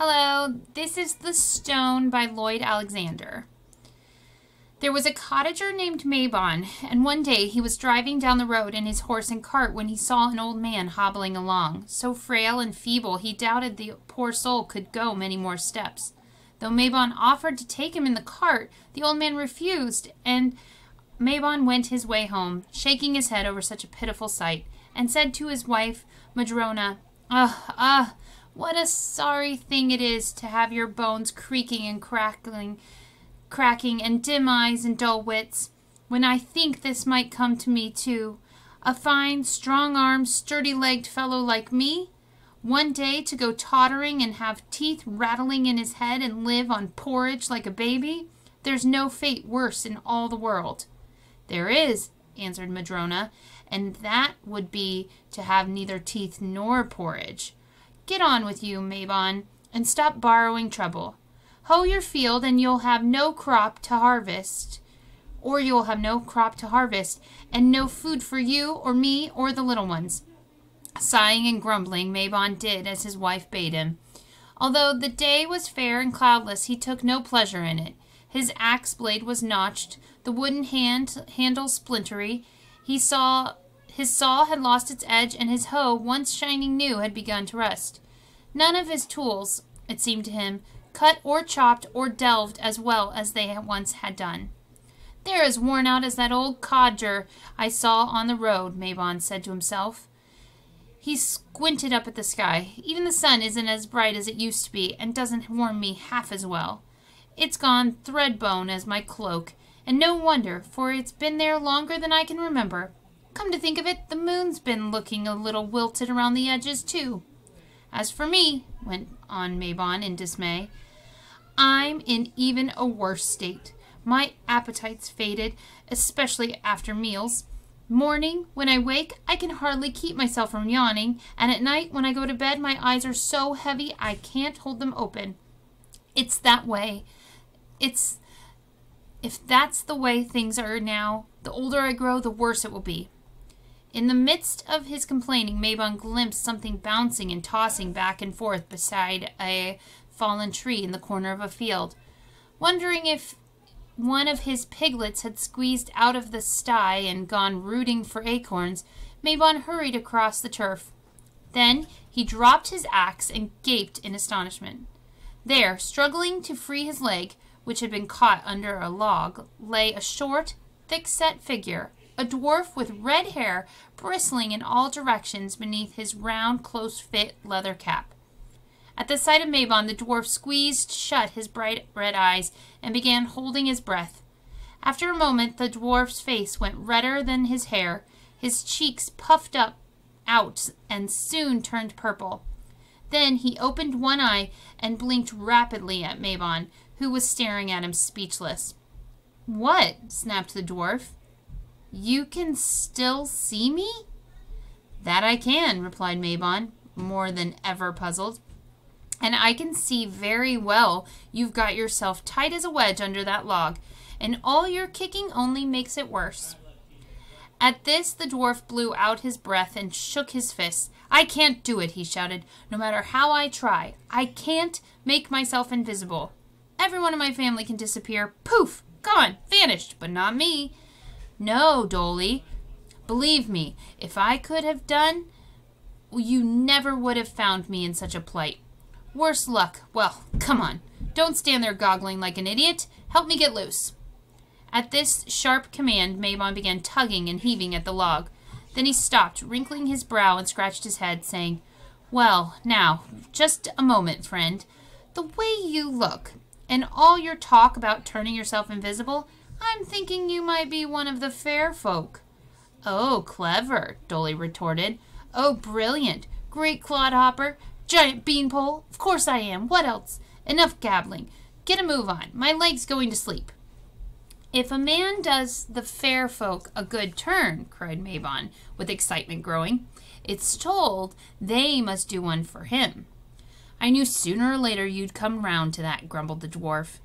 Hello, this is The Stone by Lloyd Alexander. There was a cottager named Mabon, and one day he was driving down the road in his horse and cart when he saw an old man hobbling along. So frail and feeble, he doubted the poor soul could go many more steps. Though Mabon offered to take him in the cart, the old man refused, and Mabon went his way home, shaking his head over such a pitiful sight, and said to his wife, Madrona, what a sorry thing it is to have your bones creaking and cracking, and dim eyes and dull wits, when I think this might come to me too. A fine, strong-armed, sturdy-legged fellow like me, one day to go tottering and have teeth rattling in his head and live on porridge like a baby. There's no fate worse in all the world. There is, answered Madrona, and that would be to have neither teeth nor porridge. Get on with you, Mabon, and stop borrowing trouble. Hoe your field, and you'll have no crop to harvest, and no food for you or me or the little ones. Sighing and grumbling, Mabon did as his wife bade him. Although the day was fair and cloudless, he took no pleasure in it. His axe blade was notched, the wooden handle splintery. His saw had lost its edge, and his hoe, once shining new, had begun to rust. None of his tools, it seemed to him, cut or chopped or delved as well as they once had done. They're as worn out as that old codger I saw on the road, Mabon said to himself. He squinted up at the sky. Even the sun isn't as bright as it used to be, and doesn't warm me half as well. It's gone thread-bone as my cloak, and no wonder, for it's been there longer than I can remember. Come to think of it, the moon's been looking a little wilted around the edges, too. As for me, went on Mabon in dismay, I'm in even a worse state. My appetite's faded, especially after meals. Morning, when I wake, I can hardly keep myself from yawning, and at night, when I go to bed, my eyes are so heavy I can't hold them open. It's that way. If that's the way things are now, the older I grow, the worse it will be. In the midst of his complaining, Mabon glimpsed something bouncing and tossing back and forth beside a fallen tree in the corner of a field. Wondering if one of his piglets had squeezed out of the sty and gone rooting for acorns, Mabon hurried across the turf. Then he dropped his axe and gaped in astonishment. There, struggling to free his leg, which had been caught under a log, lay a short, thick-set figure, a dwarf with red hair bristling in all directions beneath his round, close-fit leather cap. At the sight of Mabon, the dwarf squeezed shut his bright red eyes and began holding his breath. After a moment, the dwarf's face went redder than his hair, his cheeks puffed out, and soon turned purple. Then he opened one eye and blinked rapidly at Mabon, who was staring at him speechless. "What?" snapped the dwarf. "You can still see me?" "That I can," replied Mabon, more than ever puzzled. "And I can see very well you've got yourself tight as a wedge under that log, and all your kicking only makes it worse." At this the dwarf blew out his breath and shook his fists. "I can't do it," he shouted, "no matter how I try. I can't make myself invisible. Everyone in my family can disappear. Poof! Gone! Vanished! But not me. No, Dolly. Believe me, if I could have done, you never would have found me in such a plight. Worse luck. Well, come on. Don't stand there goggling like an idiot. Help me get loose." At this sharp command, Mabon began tugging and heaving at the log. Then he stopped, wrinkling his brow and scratched his head, saying, "Well, now, just a moment, friend. The way you look, and all your talk about turning yourself invisible, I'm thinking you might be one of the fair folk." "Oh, clever," Dolly retorted. "Oh, brilliant. Great clodhopper. Giant beanpole. Of course I am. What else? Enough gabbling. Get a move on. My leg's going to sleep." "If a man does the fair folk a good turn," cried Mabon, with excitement growing, "it's told they must do one for him." "I knew sooner or later you'd come round to that," grumbled the dwarf.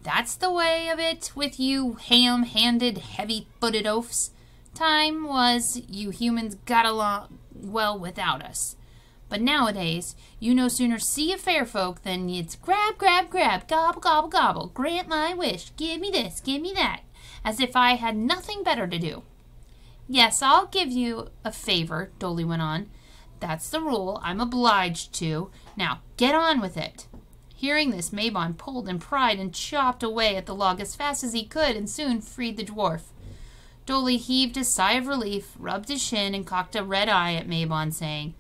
"That's the way of it with you ham-handed, heavy-footed oafs. Time was you humans got along well without us. But nowadays, you no sooner see a fair folk than it's grab, grab, grab, gobble, gobble, gobble, grant my wish, give me this, give me that, as if I had nothing better to do. Yes, I'll give you a favor, Dolly went on. That's the rule. I'm obliged to. Now, get on with it. Hearing this, Mabon pulled and pried and chopped away at the log as fast as he could and soon freed the dwarf. Dolly heaved a sigh of relief, rubbed his shin, and cocked a red eye at Mabon, saying,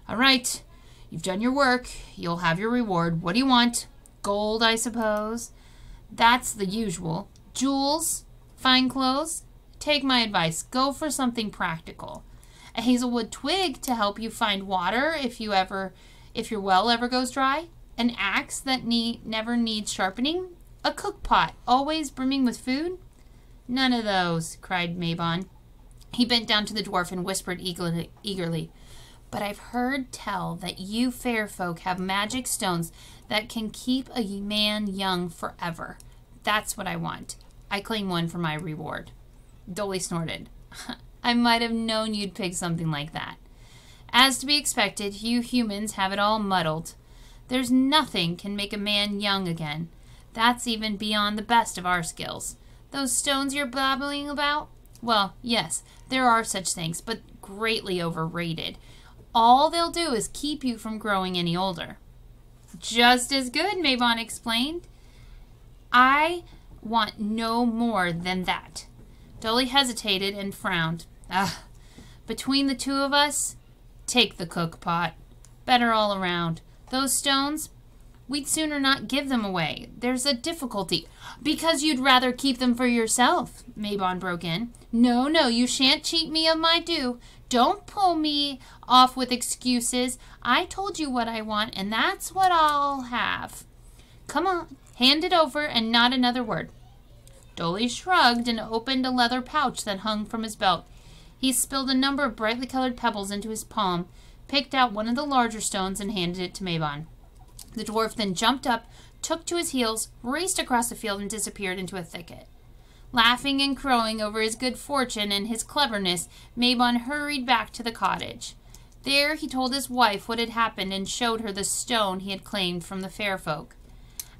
All right, you've done your work. You'll have your reward. What do you want? Gold, I suppose. That's the usual. Jewels? Fine clothes? Take my advice. Go for something practical. A hazelwood twig to help you find water if your well ever goes dry. An axe that never needs sharpening. A cook pot always brimming with food. None of those, cried Mabon. He bent down to the dwarf and whispered eagerly, But I've heard tell that you fair folk have magic stones that can keep a man young forever. That's what I want. I claim one for my reward. Dolly snorted. I might have known you'd pick something like that. As to be expected, you humans have it all muddled. There's nothing can make a man young again. That's even beyond the best of our skills. Those stones you're babbling about? Well, yes, there are such things, but greatly overrated. All they'll do is keep you from growing any older. Just as good, Mabon explained. I want no more than that. Dolly hesitated and frowned. Between the two of us, take the cook pot. Better all around. Those stones, we'd sooner not give them away. There's a difficulty. Because you'd rather keep them for yourself, Mabon broke in. No, you shan't cheat me of my due. Don't pull me off with excuses. I told you what I want, and that's what I'll have. Come on, hand it over, and not another word. Dolly shrugged and opened a leather pouch that hung from his belt. He spilled a number of brightly colored pebbles into his palm, picked out one of the larger stones, and handed it to Mabon. The dwarf then jumped up, took to his heels, raced across the field, and disappeared into a thicket. Laughing and crowing over his good fortune and his cleverness, Mabon hurried back to the cottage. There he told his wife what had happened and showed her the stone he had claimed from the fair folk.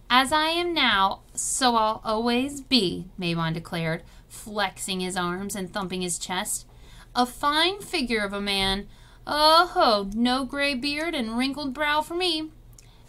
As I am now, so I'll always be, Mabon declared, flexing his arms and thumping his chest. A fine figure of a man. Oh-ho, no gray beard and wrinkled brow for me.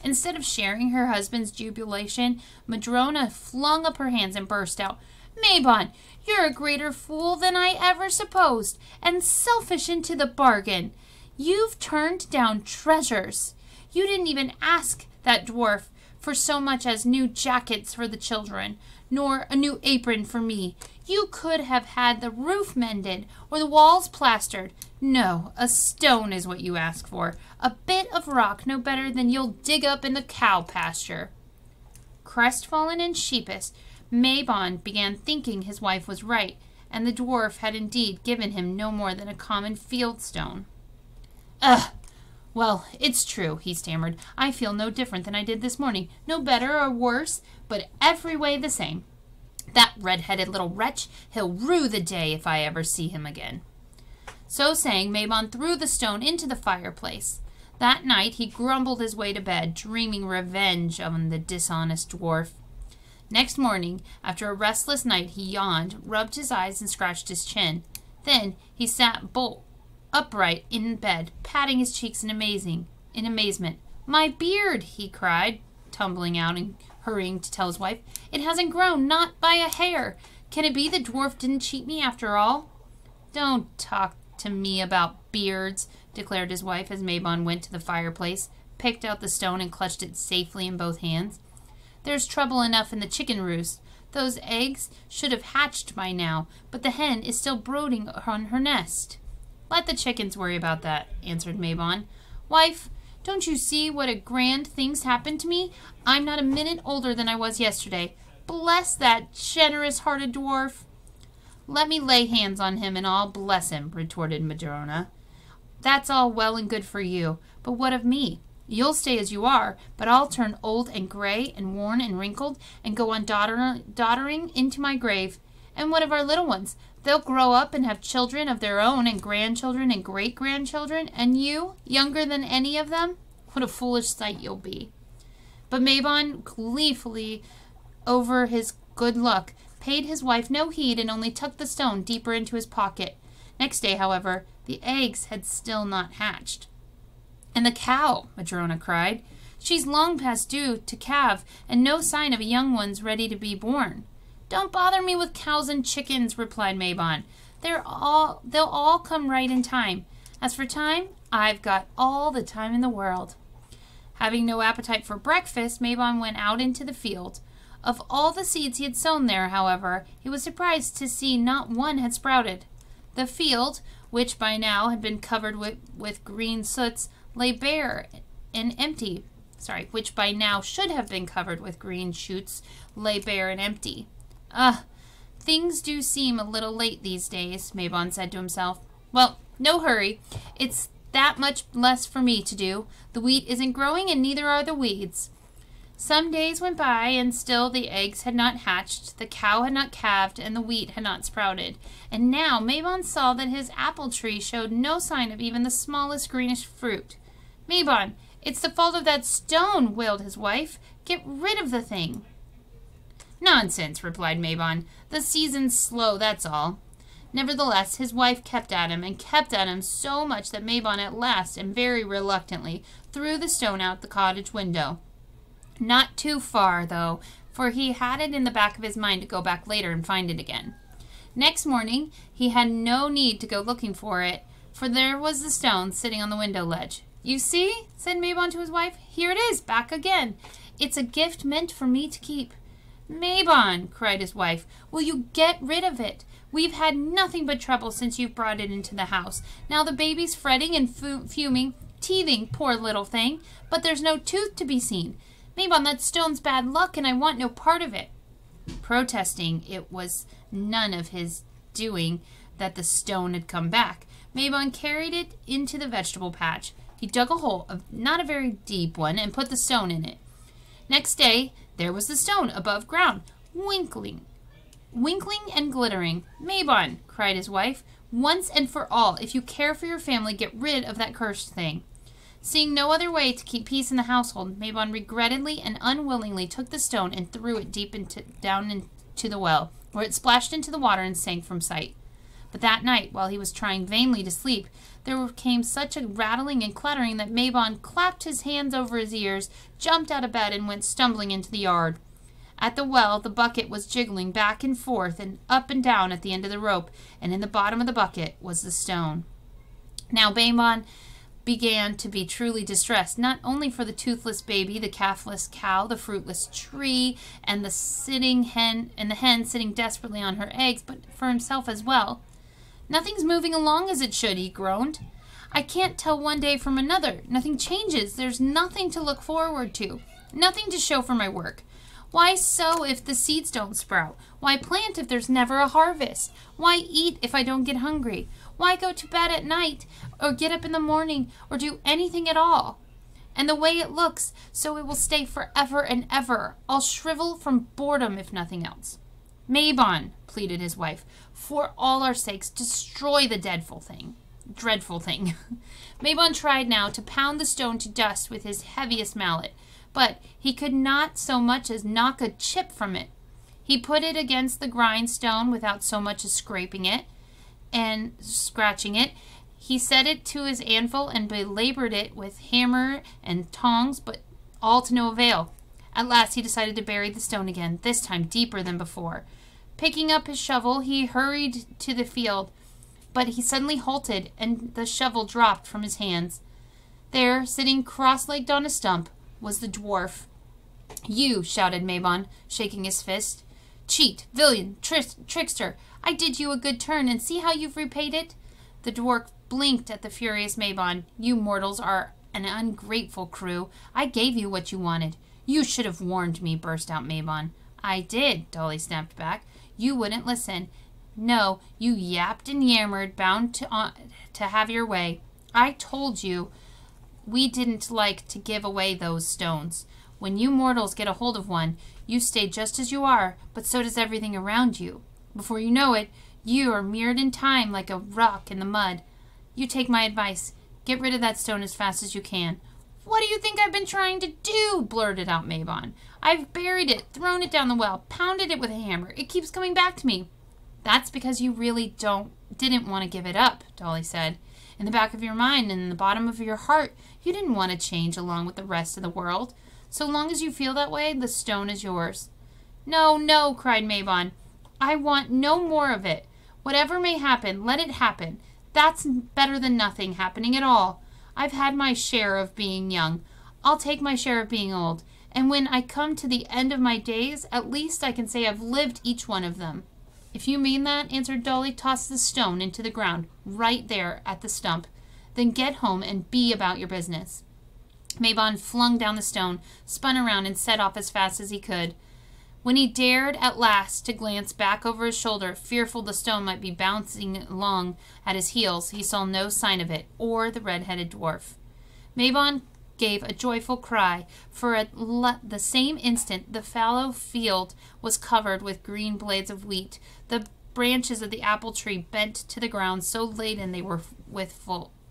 Instead of sharing her husband's jubilation, Madrona flung up her hands and burst out, Mabon, you're a greater fool than I ever supposed, and selfish into the bargain. You've turned down treasures. You didn't even ask that dwarf for so much as new jackets for the children, nor a new apron for me. You could have had the roof mended or the walls plastered. No, a stone is what you ask for. A bit of rock no better than you'll dig up in the cow pasture. Crestfallen and sheepish, Mabon began thinking his wife was right, and the dwarf had indeed given him no more than a common field stone. Well, it's true, he stammered. I feel no different than I did this morning. No better or worse, but every way the same. That red-headed little wretch, he'll rue the day if I ever see him again. So saying, Mabon threw the stone into the fireplace. That night he grumbled his way to bed, dreaming revenge on the dishonest dwarf. Next morning, after a restless night, he yawned, rubbed his eyes, and scratched his chin. Then he sat bolt upright in bed, patting his cheeks in amazement. My beard, he cried, tumbling out and hurrying to tell his wife. It hasn't grown, not by a hair. Can it be the dwarf didn't cheat me after all? Don't talk to me about beards, declared his wife as Mabon went to the fireplace, picked out the stone, and clutched it safely in both hands. There's trouble enough in the chicken roost. Those eggs should have hatched by now, but the hen is still brooding on her nest. Let the chickens worry about that, answered Mabon. Wife, don't you see what a grand thing's happened to me? I'm not a minute older than I was yesterday. Bless that generous-hearted dwarf. Let me lay hands on him and I'll bless him, retorted Madrona. That's all well and good for you, but what of me? You'll stay as you are, but I'll turn old and gray and worn and wrinkled and go on doddering into my grave. And what of our little ones? They'll grow up and have children of their own and grandchildren and great-grandchildren, and you, younger than any of them? What a foolish sight you'll be. But Mabon, gleefully over his good luck, paid his wife no heed and only tucked the stone deeper into his pocket. Next day, however, the eggs had still not hatched. "And the cow," Madrona cried. "She's long past due to calve, and no sign of a young one's ready to be born." "Don't bother me with cows and chickens," replied Mabon. They'll all come right in time. As for time, I've got all the time in the world." Having no appetite for breakfast, Mabon went out into the field. Of all the seeds he had sown there, however, he was surprised to see not one had sprouted. The field, which by now had been covered with green soots, lay bare and empty. Which by now should have been covered with green shoots, lay bare and empty. Things do seem a little late these days," Mabon said to himself. "Well, no hurry. It's that much less for me to do. The wheat isn't growing, and neither are the weeds." Some days went by, and still the eggs had not hatched, the cow had not calved, and the wheat had not sprouted. And now Mabon saw that his apple tree showed no sign of even the smallest greenish fruit. "Mabon, it's the fault of that stone," wailed his wife. "Get rid of the thing." "Nonsense," replied Mabon. "The season's slow, that's all." Nevertheless, his wife kept at him so much that Mabon at last, and very reluctantly, threw the stone out the cottage window. Not too far, though, for he had it in the back of his mind to go back later and find it again. Next morning, he had no need to go looking for it, for there was the stone sitting on the window ledge. "You see," said Mabon to his wife, "here it is, back again. It's a gift meant for me to keep." "Mabon," cried his wife, "will you get rid of it? We've had nothing but trouble since you've brought it into the house. Now the baby's fretting and fuming, teething, poor little thing, but there's no tooth to be seen. Mabon, that stone's bad luck, and I want no part of it." Protesting it was none of his doing that the stone had come back, Mabon carried it into the vegetable patch. He dug a hole, not a very deep one, and put the stone in it. Next day, there was the stone above ground, winkling and glittering. "Mabon," cried his wife, "once and for all, if you care for your family, get rid of that cursed thing." Seeing no other way to keep peace in the household, Mabon regretfully and unwillingly took the stone and threw it down into the well, where it splashed into the water and sank from sight. But that night, while he was trying vainly to sleep, there came such a rattling and clattering that Mabon clapped his hands over his ears, jumped out of bed, and went stumbling into the yard. At the well, the bucket was jiggling back and forth and up and down at the end of the rope, and in the bottom of the bucket was the stone. Now Mabon began to be truly distressed, not only for the toothless baby, the calfless cow, the fruitless tree, and the hen sitting desperately on her eggs, but for himself as well. "Nothing's moving along as it should," he groaned. "I can't tell one day from another. Nothing changes. There's nothing to look forward to, nothing to show for my work. Why sow if the seeds don't sprout? Why plant if there's never a harvest? Why eat if I don't get hungry? Why go to bed at night, or get up in the morning, or do anything at all? And the way it looks, so it will stay forever and ever. I'll shrivel from boredom if nothing else." "Mabon," pleaded his wife, "for all our sakes, destroy the dreadful thing." Mabon tried now to pound the stone to dust with his heaviest mallet, but he could not so much as knock a chip from it. He put it against the grindstone without so much as scraping it and scratching it. He set it to his anvil and belabored it with hammer and tongs, but all to no avail. At last he decided to bury the stone again, this time deeper than before. Picking up his shovel, he hurried to the field, but he suddenly halted, and the shovel dropped from his hands. There, sitting cross-legged on a stump, was the dwarf. "You," shouted Mabon, shaking his fist. "Cheat, villain, trickster, I did you a good turn, and see how you've repaid it." The dwarf blinked at the furious Mabon. "You mortals are an ungrateful crew. I gave you what you wanted." "You should have warned me," burst out Mabon. "I did," Dolly snapped back. "You wouldn't listen. No, you yapped and yammered, bound to have your way. I told you we didn't like to give away those stones. When you mortals get a hold of one, you stay just as you are, but so does everything around you. Before you know it, You are mirrored in time like a rock in the mud. You take my advice. Get rid of that stone as fast as you can." "What do you think I've been trying to do?" blurted out Mabon. "I've buried it, thrown it down the well, pounded it with a hammer. It keeps coming back to me." "That's because you really didn't want to give it up," Dolly said. "In the back of your mind and in the bottom of your heart, you didn't want to change along with the rest of the world. So long as you feel that way, the stone is yours." "No, no," cried Mabon. "I want no more of it. Whatever may happen, let it happen. That's better than nothing happening at all. I've had my share of being young. I'll take my share of being old. And when I come to the end of my days, at least I can say I've lived each one of them." "If you mean that," answered Dolly, "toss the stone into the ground, right there at the stump. Then get home and be about your business." Mabon flung down the stone, spun around, and set off as fast as he could. When he dared at last to glance back over his shoulder, fearful the stone might be bouncing along at his heels, he saw no sign of it, or the red-headed dwarf. Mabon gave a joyful cry, for at the same instant the fallow field was covered with green blades of wheat. The branches of the apple tree bent to the ground, so laden they were with fruit.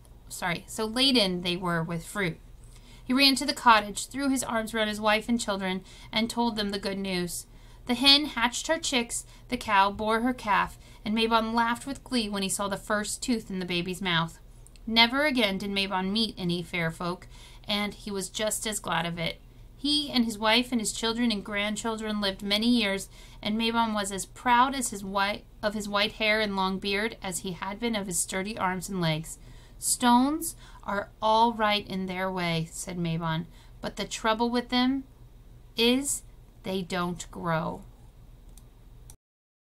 He ran to the cottage, threw his arms around his wife and children, and told them the good news. The hen hatched her chicks, the cow bore her calf, and Mabon laughed with glee when he saw the first tooth in the baby's mouth. Never again did Mabon meet any fair folk, and he was just as glad of it. He and his wife and his children and grandchildren lived many years, and Mabon was as proud of his white hair and long beard as he had been of his sturdy arms and legs. "Stones are all right in their way," said Mabon, "but the trouble with them is they don't grow."